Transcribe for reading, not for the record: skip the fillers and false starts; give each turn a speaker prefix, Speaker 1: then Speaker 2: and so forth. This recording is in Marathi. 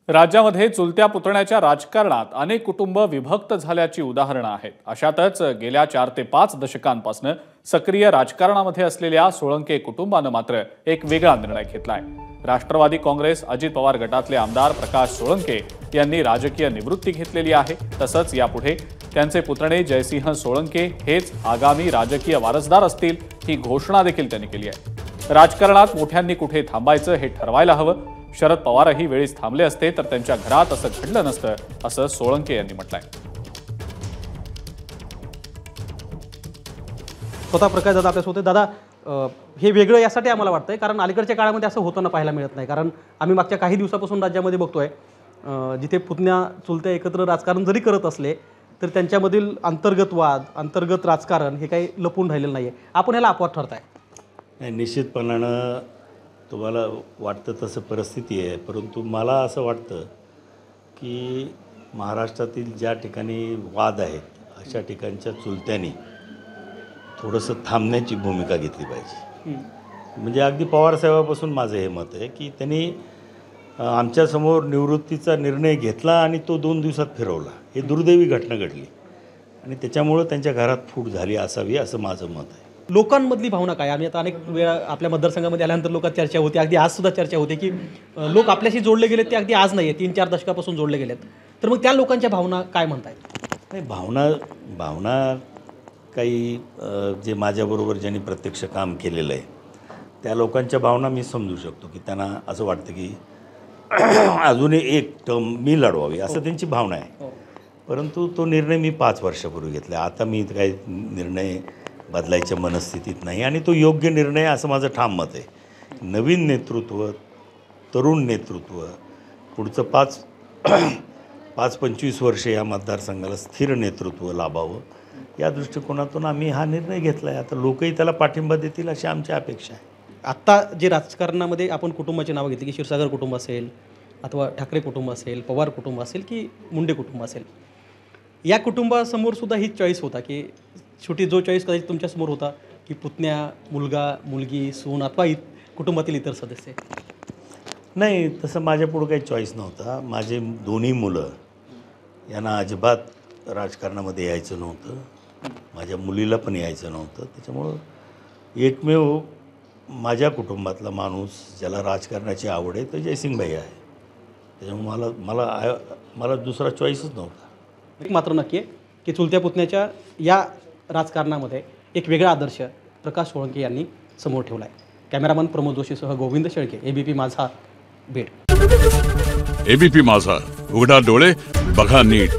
Speaker 1: राज्यामध्ये चुलत्या पुतण्याच्या राजकारणात अनेक कुटुंब विभक्त झाल्याची उदाहरणं आहेत। अशातच गेल्या 4 ते 5 दशकांपासून सक्रिय राजकारणामध्ये असलेल्या सोळंके कुटुंबानं मात्र एक वेगळा निर्णय घेतलाय। राष्ट्रवादी काँग्रेस अजित पवार गटातले आमदार प्रकाश सोळंके यांनी राजकीय निवृत्ती घेतलेली आहे। तसंच यापुढे त्यांचे पुतणे जयसिंह सोळंके हेच आगामी राजकीय वारसदार असतील ही घोषणा देखील त्यांनी केली आहे। राजकारणात मोठ्यांनी कुठे थांबायचं हे ठरवायला हवं। शरद पवारही वेळीच थांबले असते तर त्यांच्या घरात असं घडलं नसतं असं सोळंके यांनी म्हटलंय।
Speaker 2: स्वतः प्रकाश दादा आपल्यासोबत दादा हे वेगळं यासाठी आम्हाला वाटतंय कारण अलीकडच्या काळामध्ये असं होताना पाहायला मिळत नाही। कारण आम्ही मागच्या काही दिवसापासून राज्यामध्ये बघतोय जिथे पुतण्या चुलत्या एकत्र राजकारण जरी करत असले तर त्यांच्यामधील अंतर्गत वाद अंतर्गत राजकारण हे काही लपून राहिलेलं नाहीये। आपण ह्याला अपवाद ठरताय?
Speaker 3: नाही, निश्चितपणानं तुम्हाला वाटतं तसं परिस्थिती आहे, परंतु मला असं वाटतं की महाराष्ट्रातील ज्या ठिकाणी वाद आहेत अशा ठिकाणच्या चुलत्यांनी थोडंसं थांबण्याची भूमिका घेतली पाहिजे। म्हणजे अगदी पवारसाहेबापासून माझं हे मत आहे की त्यांनी आमच्यासमोर निवृत्तीचा निर्णय घेतला आणि तो 2 दिवसात फिरवला। हे दुर्दैवी घटना घडली आणि त्याच्यामुळं त्यांच्या घरात फूट झाली असावी असं माझं मत आहे।
Speaker 2: लोकांमधली भावना काय? आम्ही आता अनेक वेळा आपल्या मतदारसंघामध्ये आल्यानंतर लोकांत चर्चा होती, अगदी आज सुद्धा चर्चा होते की लोक आपल्याशी जोडले गेलेत ते अगदी आज नाही आहे, 3-4 दशकापासून जोडले गेलेत। तर मग त्या लोकांच्या भावना काय म्हणतायत?
Speaker 3: नाही, भावना काही जे माझ्याबरोबर ज्यांनी प्रत्यक्ष काम केलेलं आहे त्या लोकांच्या भावना मी समजू शकतो की त्यांना असं वाटतं की अजूनही एक टर्म मी लढवावी असं त्यांची भावना आहे। परंतु तो निर्णय मी 5 वर्षापूर्वी घेतला। आता मी काही निर्णय बदलायच्या मनस्थितीत नाही आणि तो योग्य निर्णय असं माझं ठाम मत आहे। नवीन नेतृत्व, तरुण नेतृत्व पुढचं 5-25 वर्ष या मतदारसंघाला स्थिर नेतृत्व लाभावं या दृष्टिकोनातून आम्ही हा निर्णय घेतला आहे। आता लोकही त्याला पाठिंबा देतील अशी आमची अपेक्षा आहे।
Speaker 2: आत्ता जे राजकारणामध्ये आपण कुटुंबाची नावं घेतली की क्षीरसागर कुटुंब असेल अथवा ठाकरे कुटुंब असेल, पवार कुटुंब असेल की मुंडे कुटुंब असेल, या कुटुंबासमोर सुद्धा ही चॉईस होता की शेवटी जो चॉईस कदाचित तुमच्यासमोर होता की पुतण्या, मुलगा, मुलगी, सून अथवा कुटुंबातील इतर सदस्य?
Speaker 3: नाही, तसं माझ्यापुढं काही चॉईस नव्हता। माझे दोन्ही मुलं यांना अजिबात राजकारणामध्ये यायचं नव्हतं, माझ्या मुलीला पण यायचं नव्हतं। त्याच्यामुळं एकमेव माझ्या कुटुंबातला माणूस ज्याला राजकारणाची आवड आहे तो जयसिंग भाई आहे। त्याच्यामुळे मला दुसरा चॉईसच नव्हता।
Speaker 2: एक मात्र नक्की आहे की चुलत्या पुतण्याच्या या राजकारणामध्ये एक वेगळा आदर्श प्रकाश सोळंके यांनी समोर ठेवला आहे। कॅमेरामन प्रमोद जोशीसह गोविंद शेळके, एबीपी माझा, बीड।
Speaker 4: एबीपी माझा, उघडा डोळे बघा नीट।